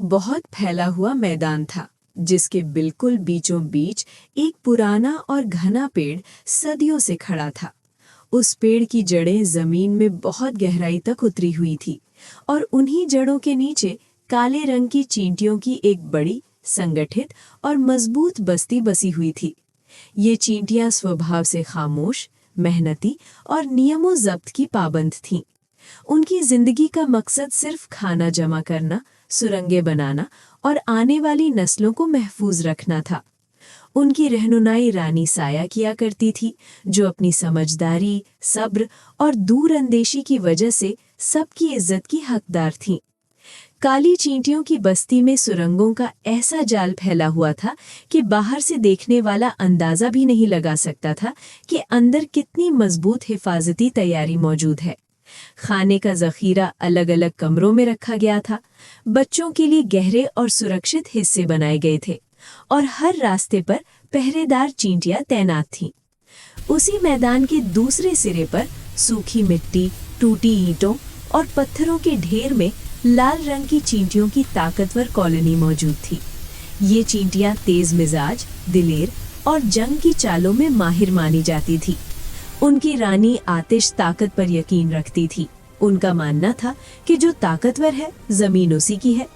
बहुत फैला हुआ मैदान था जिसके बिल्कुल बीचों बीच एक पुराना और घना पेड़ सदियों से खड़ा था। उस पेड़ की जड़ें जमीन में बहुत गहराई तक उतरी हुई थी और उन्हीं जड़ों के नीचे काले रंग की चींटियों की एक बड़ी, संगठित और मजबूत बस्ती बसी हुई थी। ये चींटियां स्वभाव से खामोश, मेहनती और नियमों ज़ब्त की पाबंद थीं। उनकी जिंदगी का मकसद सिर्फ खाना जमा करना, सुरंगें बनाना और आने वाली नस्लों को महफूज रखना था। उनकी रहनुमाई रानी साया किया करती थी, जो अपनी समझदारी, सब्र और दूरअंदेशी की वजह से सबकी इज्जत की हकदार थीं। काली चींटियों की बस्ती में सुरंगों का ऐसा जाल फैला हुआ था कि बाहर से देखने वाला अंदाजा भी नहीं लगा सकता था कि अंदर कितनी मजबूत हिफाजती तैयारी मौजूद है। खाने का जखीरा अलग अलग कमरों में रखा गया था। बच्चों के लिए गहरे और सुरक्षित हिस्से बनाए गए थे और हर रास्ते पर पहरेदार चींटियां तैनात थीं। उसी मैदान के दूसरे सिरे पर सूखी मिट्टी, टूटी ईंटों और पत्थरों के ढेर में लाल रंग की चींटियों की ताकतवर कॉलोनी मौजूद थी। ये चींटियां तेज मिजाज, दिलेर और जंग की चालों में माहिर मानी जाती थी। उनकी रानी आतिश ताकत पर यकीन रखती थी। उनका मानना था कि जो ताकतवर है, जमीन उसी की है।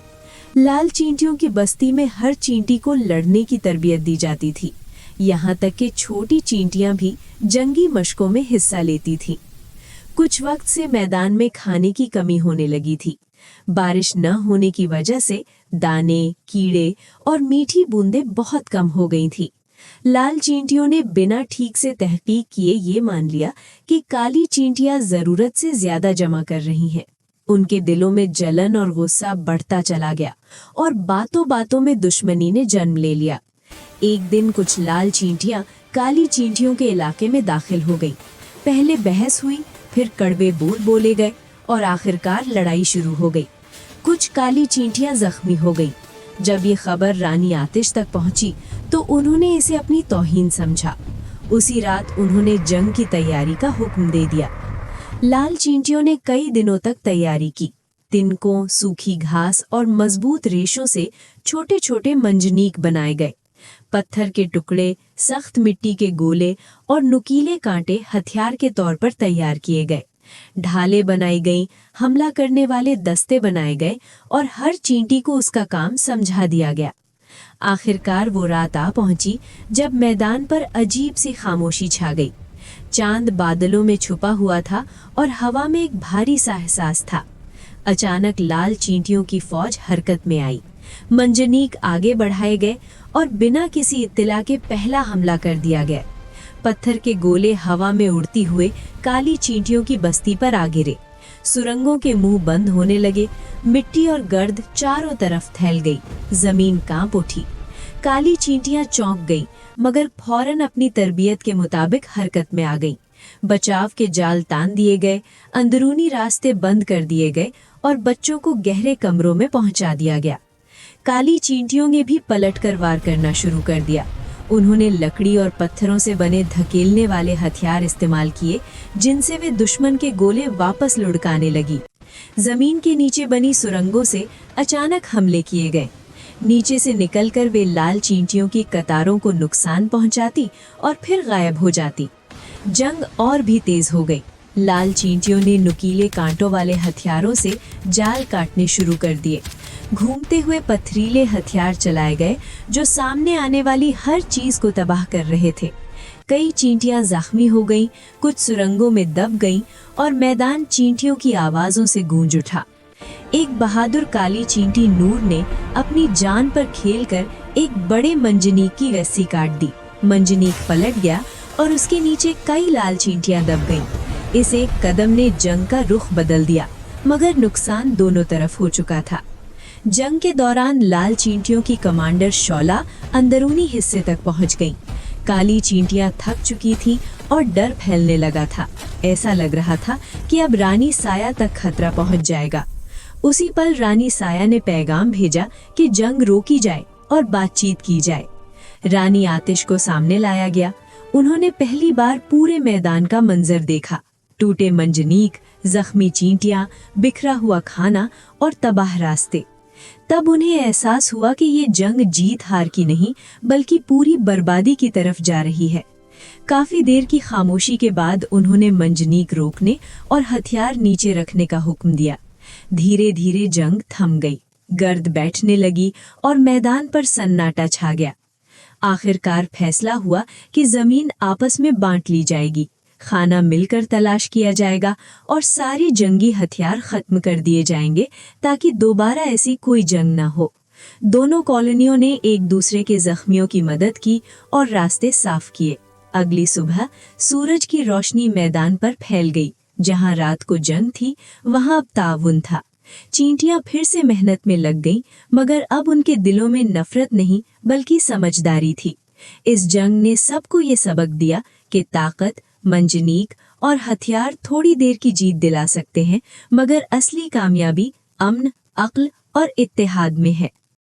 लाल चींटियों की बस्ती में हर चींटी को लड़ने की तरबियत दी जाती थी। यहाँ तक कि छोटी चींटियां भी जंगी मशकों में हिस्सा लेती थीं। कुछ वक्त से मैदान में खाने की कमी होने लगी थी। बारिश न होने की वजह से दाने, कीड़े और मीठी बूंदें बहुत कम हो गई थीं। लाल चींटियों ने बिना ठीक से तहकीक किए ये मान लिया कि काली चींटियां जरूरत से ज्यादा जमा कर रही हैं। उनके दिलों में जलन और गुस्सा बढ़ता चला गया और बातों बातों में दुश्मनी ने जन्म ले लिया। एक दिन कुछ लाल चींटियां काली चींटियों के इलाके में दाखिल हो गई। पहले बहस हुई, फिर कड़वे बोल बोले गए और आखिरकार लड़ाई शुरू हो गई। कुछ काली चींटियां जख्मी हो गई। जब ये खबर रानी आतिश तक पहुंची तो उन्होंने इसे अपनी तौहीन समझा। उसी रात उन्होंने जंग की तैयारी का हुक्म दे दिया। लाल चींटियों ने कई दिनों तक तैयारी की। तिनकों, सूखी घास और मजबूत रेशों से छोटे छोटे मंजनीक बनाए गए। पत्थर के टुकड़े, सख्त मिट्टी के गोले और नुकीले कांटे हथियार के तौर पर तैयार किए गए। ढालें बनाई गईं, हमला करने वाले दस्ते बनाए गए और हर चींटी को उसका काम समझा दिया गया। आखिरकार वो रात आ पहुंची जब मैदान पर अजीब सी खामोशी छा गई। चांद बादलों में छुपा हुआ था और हवा में एक भारी सा एहसास था। अचानक लाल चींटियों की फौज हरकत में आई। मंजनीक आगे बढ़ाए गए और बिना किसी इत्तला के पहला हमला कर दिया गया। पत्थर के गोले हवा में उड़ती हुए काली चींटियों की बस्ती पर आ गिरे। सुरंगों के मुंह बंद होने लगे। मिट्टी और गर्द चारों तरफ फैल गई। जमीन कांप उठी। काली चींटियां चौंक गई, मगर फौरन अपनी तरबियत के मुताबिक हरकत में आ गईं। बचाव के जाल तान दिए गए, अंदरूनी रास्ते बंद कर दिए गए और बच्चों को गहरे कमरों में पहुंचा दिया गया। काली चींटियों ने भी पलटकर वार करना शुरू कर दिया। उन्होंने लकड़ी और पत्थरों से बने धकेलने वाले हथियार इस्तेमाल किए, जिनसे वे दुश्मन के गोले वापस लुढ़काने लगी। जमीन के नीचे बनी सुरंगों से अचानक हमले किए गए। नीचे से निकलकर वे लाल चींटियों की कतारों को नुकसान पहुंचाती और फिर गायब हो जाती। जंग और भी तेज हो गई। लाल चींटियों ने नुकीले कांटों वाले हथियारों से जाल काटने शुरू कर दिए। घूमते हुए पथरीले हथियार चलाए गए जो सामने आने वाली हर चीज को तबाह कर रहे थे। कई चींटियां जख्मी हो गईं, कुछ सुरंगों में दब गईं और मैदान चींटियों की आवाजों से गूंज उठा। एक बहादुर काली चींटी नूर ने अपनी जान पर खेलकर एक बड़े मंजनीक की रस्सी काट दी। मंजनीक पलट गया और उसके नीचे कई लाल चींटियां दब गईं। इस एक कदम ने जंग का रुख बदल दिया, मगर नुकसान दोनों तरफ हो चुका था। जंग के दौरान लाल चींटियों की कमांडर शौला अंदरूनी हिस्से तक पहुंच गईं। काली चींटियां थक चुकी थीं और डर फैलने लगा था। ऐसा लग रहा था कि अब रानी साया तक खतरा पहुंच जाएगा। उसी पल रानी साया ने पैगाम भेजा कि जंग रोकी जाए और बातचीत की जाए। रानी आतिश को सामने लाया गया। उन्होंने पहली बार पूरे मैदान का मंजर देखा। टूटे मंजनीक, जख्मी चींटियां, बिखरा हुआ खाना और तबाह रास्ते। तब उन्हें एहसास हुआ कि ये जंग जीत हार की नहीं बल्कि पूरी बर्बादी की तरफ जा रही है। काफी देर की खामोशी के बाद उन्होंने मंजनीक रोकने और हथियार नीचे रखने का हुक्म दिया। धीरे धीरे जंग थम गई, गर्द बैठने लगी और मैदान पर सन्नाटा छा गया। आखिरकार फैसला हुआ कि जमीन आपस में बांट ली जाएगी, खाना मिलकर तलाश किया जाएगा और सारी जंगी हथियार खत्म कर दिए जाएंगे ताकि दोबारा ऐसी कोई जंग न हो। दोनों कॉलोनियों ने एक दूसरे के जख्मियों की मदद की और रास्ते साफ किए। अगली सुबह सूरज की रोशनी मैदान पर फैल गई। जहां रात को जंग थी वहां अब ताउन था। चींटियां फिर से मेहनत में लग गईं, मगर अब उनके दिलों में नफरत नहीं बल्कि समझदारी थी। इस जंग ने सबको ये सबक दिया कि ताकत, मंजनीक और हथियार थोड़ी देर की जीत दिला सकते हैं, मगर असली कामयाबी अमन, अक्ल और इत्तेहाद में है।